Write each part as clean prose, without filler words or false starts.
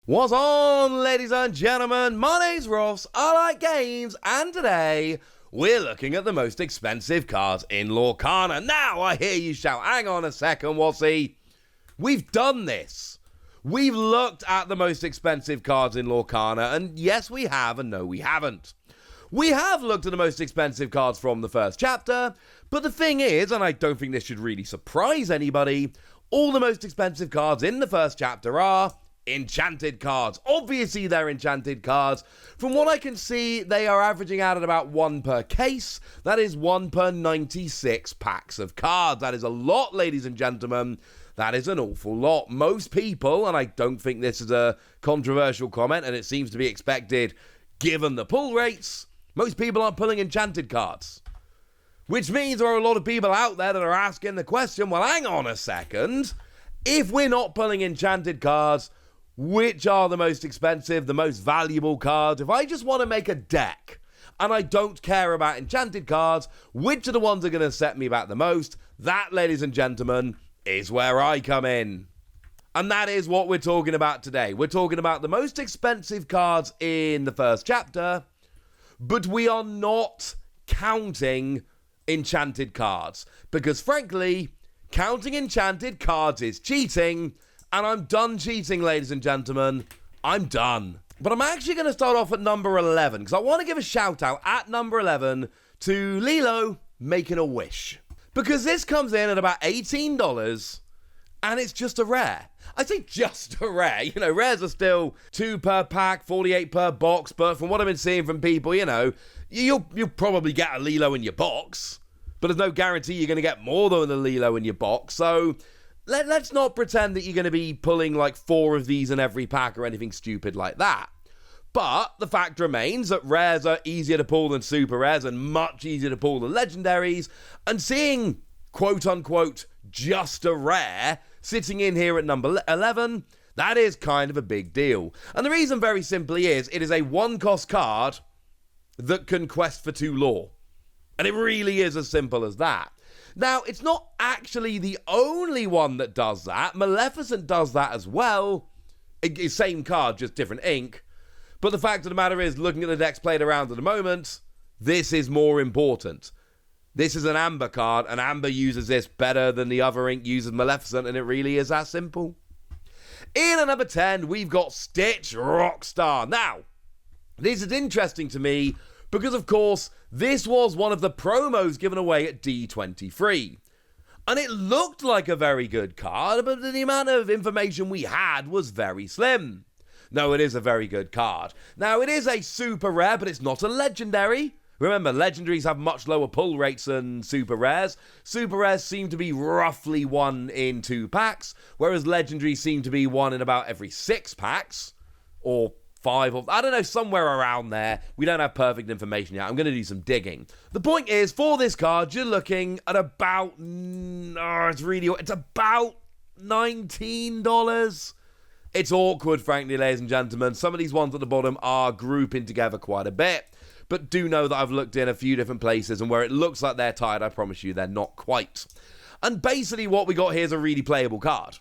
What's on, ladies and gentlemen? My name's Ross, I like games, and today we're looking at the most expensive cards in Lorcana. Now I hear you shout, hang on a second, Wassy. We've done this. We've looked at the most expensive cards in Lorcana, and yes we have, and no we haven't. We have looked at the most expensive cards from the first chapter, but the thing is, and I don't think this should really surprise anybody, all the most expensive cards in the first chapter are Enchanted cards. Obviously they're Enchanted cards. From what I can see, they are averaging out at about 1 per case. That is 1 per 96 packs of cards. That is a lot, ladies and gentlemen. That is an awful lot. Most people, and I don't think this is a controversial comment, and it seems to be expected given the pull rates, most people aren't pulling Enchanted cards. Which means there are a lot of people out there that are asking the question, well, hang on a second. If we're not pulling Enchanted cards, which are the most expensive, the most valuable cards? If I just want to make a deck and I don't care about Enchanted cards, which are the ones that are going to set me back the most? That, ladies and gentlemen, is where I come in. And that is what we're talking about today. We're talking about the most expensive cards in the first chapter, but we are not counting Enchanted cards. Because frankly, counting Enchanted cards is cheating. And I'm done cheating, ladies and gentlemen. I'm done. But I'm actually going to start off at number 11, because I want to give a shout out at number 11 to Lilo making a wish. Because this comes in at about $18, and it's just a rare. I say just a rare. You know, rares are still 2 per pack, 48 per box, but from what I've been seeing from people, you know, you'll probably get a Lilo in your box, but there's no guarantee you're going to get more than a Lilo in your box, so let's not pretend that you're going to be pulling like 4 of these in every pack or anything stupid like that. But the fact remains that rares are easier to pull than super rares and much easier to pull than legendaries. And seeing, quote unquote, just a rare sitting in here at number 11, that is kind of a big deal. And the reason very simply is it is a 1-cost card that can quest for 2 lore. And it really is as simple as that. Now, it's not actually the only one that does that. Maleficent does that as well. Same card, just different ink. But the fact of the matter is, looking at the decks played around at the moment, this is more important. This is an Amber card, and Amber uses this better than the other ink uses Maleficent, and it really is that simple. In at number 10, we've got Stitch Rockstar. Now, this is interesting to me, because, of course, this was one of the promos given away at D23. And it looked like a very good card, but the amount of information we had was very slim. No, it is a very good card. Now, it is a super rare, but it's not a legendary. Remember, legendaries have much lower pull rates than super rares. Super rares seem to be roughly 1 in 2 packs, whereas legendaries seem to be 1 in about every 6 packs, or 5 or I don't know, somewhere around there. We don't have perfect information yet. I'm going to do some digging. The point is, for this card, you're looking at about it's about $19. It's awkward, frankly, ladies and gentlemen. Some of these ones at the bottom are grouping together quite a bit, but do know that I've looked in a few different places, and where it looks like they're tied, I promise you they're not quite. And basically what we got here is a really playable card.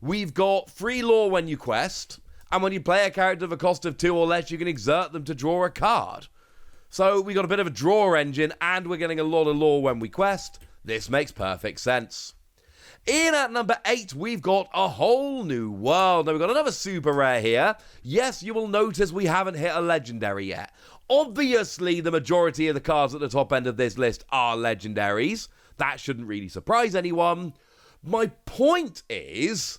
We've got free lore when you quest, and when you play a character of a cost of 2 or less, you can exert them to draw a card. So we got a bit of a draw engine, and we're getting a lot of lore when we quest. This makes perfect sense. In at number 8, we've got A Whole New World. Now, we've got another super rare here. Yes, you will notice we haven't hit a legendary yet. Obviously, the majority of the cards at the top end of this list are legendaries. That shouldn't really surprise anyone. My point is,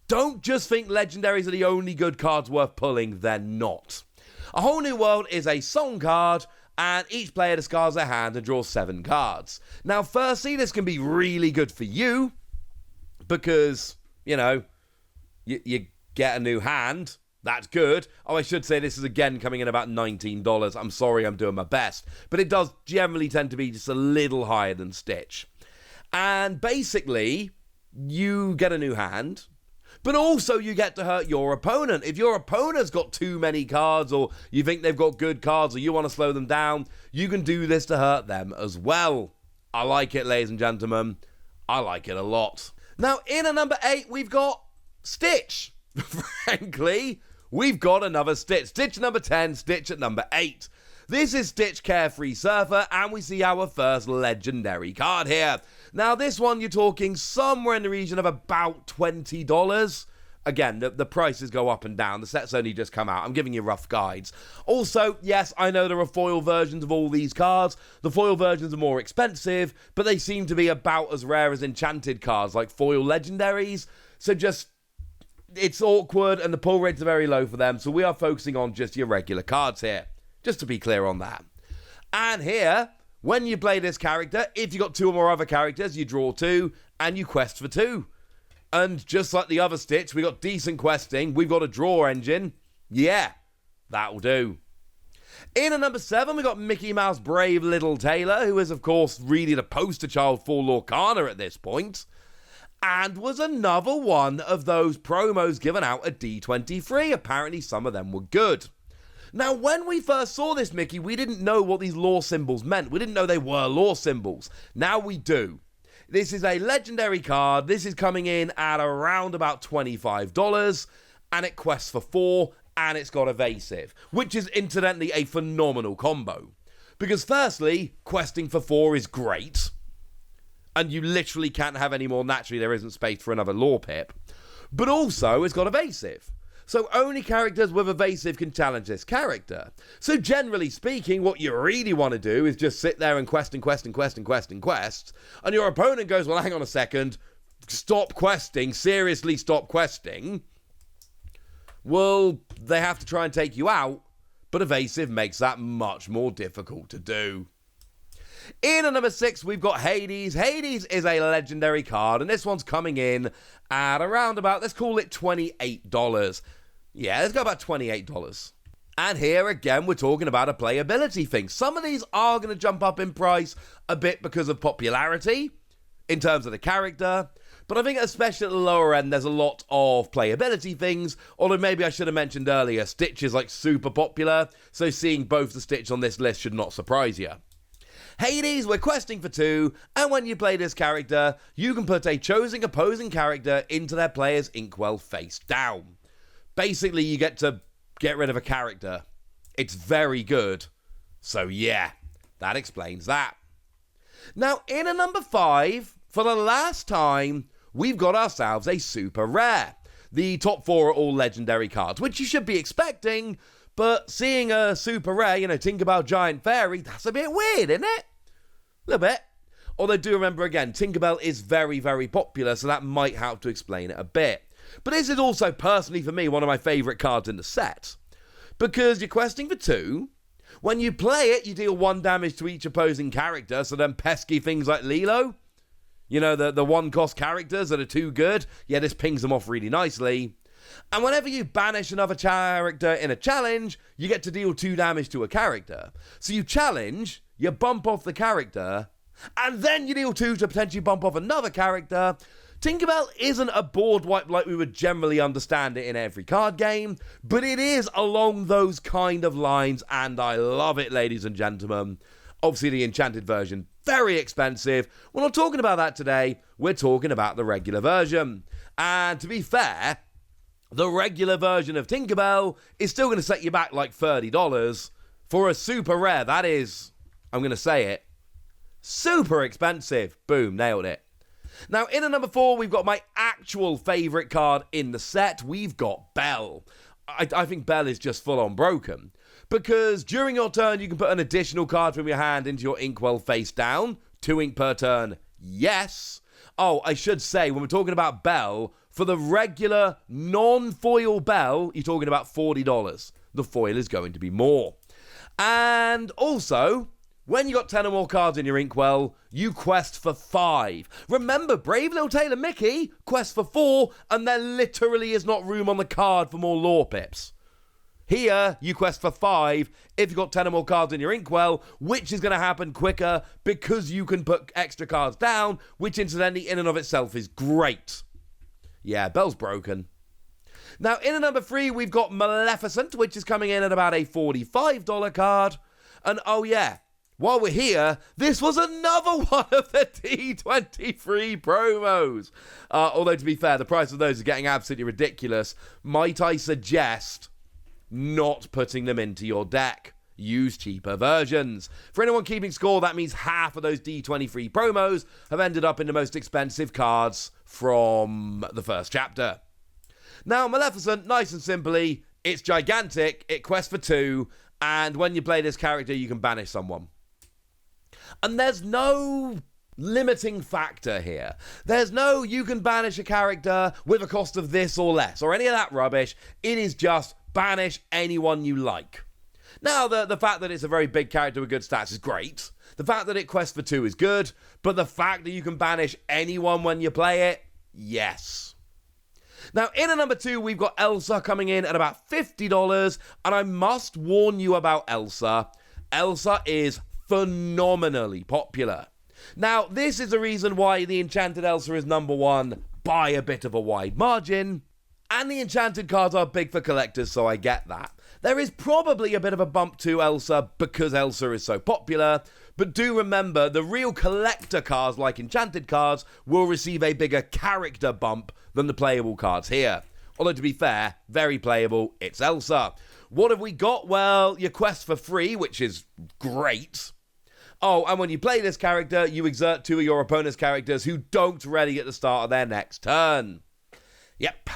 don't just think legendaries are the only good cards worth pulling. They're not. A Whole New World is a song card, and each player discards their hand and draws 7 cards. Now, firstly, this can be really good for you, because, you know, you get a new hand. That's good. Oh, I should say this is again coming in about $19. I'm sorry, I'm doing my best. But it does generally tend to be just a little higher than Stitch. And basically, you get a new hand, but also you get to hurt your opponent. If your opponent's got too many cards, or you think they've got good cards, or you want to slow them down, you can do this to hurt them as well. I like it, ladies and gentlemen. I like it a lot. Now, in at number 8, we've got Stitch. Frankly, we've got another Stitch. Stitch number 10, Stitch at number 8. This is Stitch Carefree Surfer, and we see our first legendary card here. Now, this one, you're talking somewhere in the region of about $20. Again, the prices go up and down. The set's only just come out. I'm giving you rough guides. Also, yes, I know there are foil versions of all these cards. The foil versions are more expensive, but they seem to be about as rare as Enchanted cards, like foil legendaries. So just, it's awkward, and the pull rates are very low for them, so we are focusing on just your regular cards here. Just to be clear on that. And here, when you play this character, if you got 2 or more other characters, you draw 2, and you quest for 2. And just like the other Stitch, we got decent questing, we've got a draw engine. Yeah, that'll do. In at number 7, we got Mickey Mouse Brave Little Tailor, who is, of course, really the poster child for Lorcana at this point. And was another one of those promos given out at D23. Apparently, some of them were good. Now, when we first saw this Mickey, we didn't know what these lore symbols meant. We didn't know they were lore symbols. Now we do. This is a legendary card. This is coming in at around about $25, and it quests for 4, and it's got evasive, which is incidentally a phenomenal combo. Because firstly, questing for 4 is great, and you literally can't have any more. Naturally, there isn't space for another lore pip. But also, it's got evasive. So only characters with evasive can challenge this character. So generally speaking, what you really want to do is just sit there and quest and quest and quest and quest and quest. And your opponent goes, well, hang on a second. Stop questing. Seriously, stop questing. Well, they have to try and take you out. But evasive makes that much more difficult to do. In at number 6, we've got Hades. Hades is a legendary card, and this one's coming in at around about, let's call it $28. Yeah, let's go about $28. And here again, we're talking about a playability thing. Some of these are going to jump up in price a bit because of popularity in terms of the character. But I think especially at the lower end, there's a lot of playability things. Although maybe I should have mentioned earlier, Stitch is like super popular. So seeing both the Stitch on this list should not surprise you. Hades, we're questing for 2, and when you play this character, you can put a chosen opposing character into their player's inkwell face down. Basically, you get to get rid of a character. It's very good. So yeah, that explains that. Now, in at number 5, for the last time, we've got ourselves a super rare. The top 4 are all legendary cards, which you should be expecting, but seeing a super rare, Tinkerbell Giant Fairy, that's a bit weird, isn't it? A little bit. Although do remember again, Tinkerbell is very, very popular, so that might help to explain it a bit. But this is also, personally for me, one of my favourite cards in the set. Because you're questing for 2. When you play it, you deal 1 damage to each opposing character, so then pesky things like Lilo, the 1-cost characters that are too good, yeah, this pings them off really nicely. And whenever you banish another character in a challenge, you get to deal 2 damage to a character. So you challenge, you bump off the character, and then you deal 2 to potentially bump off another character. Tinkerbell isn't a board wipe like we would generally understand it in every card game, but it is along those kind of lines, and I love it, ladies and gentlemen. Obviously, the Enchanted version, very expensive. We're not talking about that today. We're talking about the regular version. And to be fair, the regular version of Tinkerbell is still going to set you back like $30 for a super rare. That is, I'm going to say it, super expensive. Boom, nailed it. Now, in at number 4, we've got my actual favourite card in the set. We've got Belle. I think Belle is just full-on broken. Because during your turn, you can put an additional card from your hand into your inkwell face down. 2 ink per turn, yes. Oh, I should say, when we're talking about Belle, for the regular non-foil Belle, you're talking about $40. The foil is going to be more. And also, when you got 10 or more cards in your inkwell, you quest for 5. Remember, Brave Little Tailor Mickey quest for 4, and there literally is not room on the card for more lore pips. Here, you quest for 5 if you've got 10 or more cards in your inkwell, which is going to happen quicker because you can put extra cards down, which incidentally in and of itself is great. Yeah, Belle's broken. Now, in at number 3, we've got Maleficent, which is coming in at about a $45 card. And oh yeah, while we're here, this was another one of the D23 promos. Although, to be fair, the price of those is getting absolutely ridiculous. Might I suggest not putting them into your deck. Use cheaper versions. For anyone keeping score, that means half of those D23 promos have ended up in the most expensive cards from the first chapter. Now, Maleficent, nice and simply, it's gigantic, it quests for 2, and when you play this character, you can banish someone. And there's no limiting factor here. There's no, you can banish a character with a cost of this or less, or any of that rubbish. It is just banish anyone you like. Now, the fact that it's a very big character with good stats is great. The fact that it quests for 2 is good. But the fact that you can banish anyone when you play it, yes. Now, in at number 2, we've got Elsa coming in at about $50. And I must warn you about Elsa. Elsa is phenomenally popular. Now, this is the reason why the Enchanted Elsa is number 1 by a bit of a wide margin. And the Enchanted cards are big for collectors, so I get that. There is probably a bit of a bump to Elsa because Elsa is so popular, but do remember the real collector cards like Enchanted cards will receive a bigger character bump than the playable cards here. Although to be fair, very playable, it's Elsa. What have we got? Well, your quest for free, which is great. Oh, and when you play this character, you exert 2 of your opponent's characters who don't ready at the start of their next turn. Yep,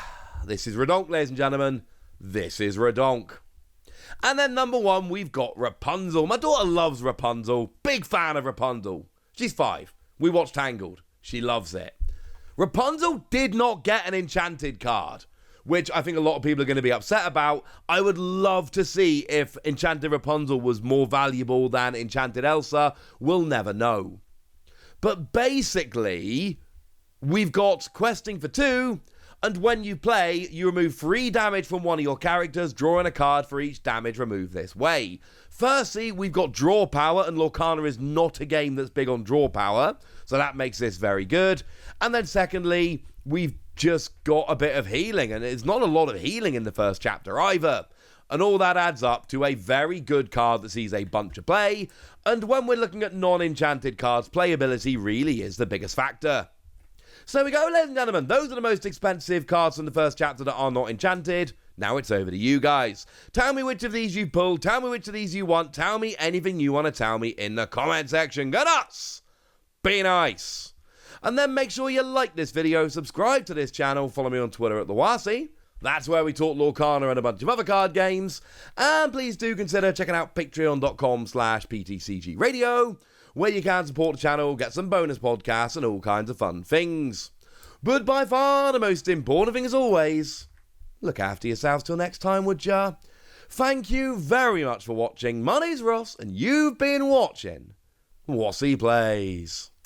this is Redonk, ladies and gentlemen. This is Redonk. And then number 1, we've got Rapunzel. My daughter loves Rapunzel. Big fan of Rapunzel. She's 5. We watched Tangled. She loves it. Rapunzel did not get an Enchanted card, which I think a lot of people are going to be upset about. I would love to see if Enchanted Rapunzel was more valuable than Enchanted Elsa. We'll never know. But basically, we've got questing for 2, and when you play, you remove 3 damage from one of your characters, drawing a card for each damage removed this way. Firstly, we've got draw power, and Lorcana is not a game that's big on draw power, so that makes this very good. And then secondly, we've just got a bit of healing, and it's not a lot of healing in the first chapter either. And all that adds up to a very good card that sees a bunch of play, and when we're looking at non-enchanted cards, playability really is the biggest factor. So there we go, ladies and gentlemen. Those are the most expensive cards from the first chapter that are not enchanted. Now it's over to you guys. Tell me which of these you pulled. Tell me which of these you want. Tell me anything you want to tell me in the comment section. Go nuts! Be nice. And then make sure you like this video, subscribe to this channel, follow me on Twitter at TheWasi. That's where we talk Lorcana and a bunch of other card games. And please do consider checking out patreon.com/PTCGradio, where you can support the channel, get some bonus podcasts, and all kinds of fun things. But by far the most important thing as always, look after yourselves till next time, would ya? Thank you very much for watching. My name's Ross, and you've been watching Wasi Plays.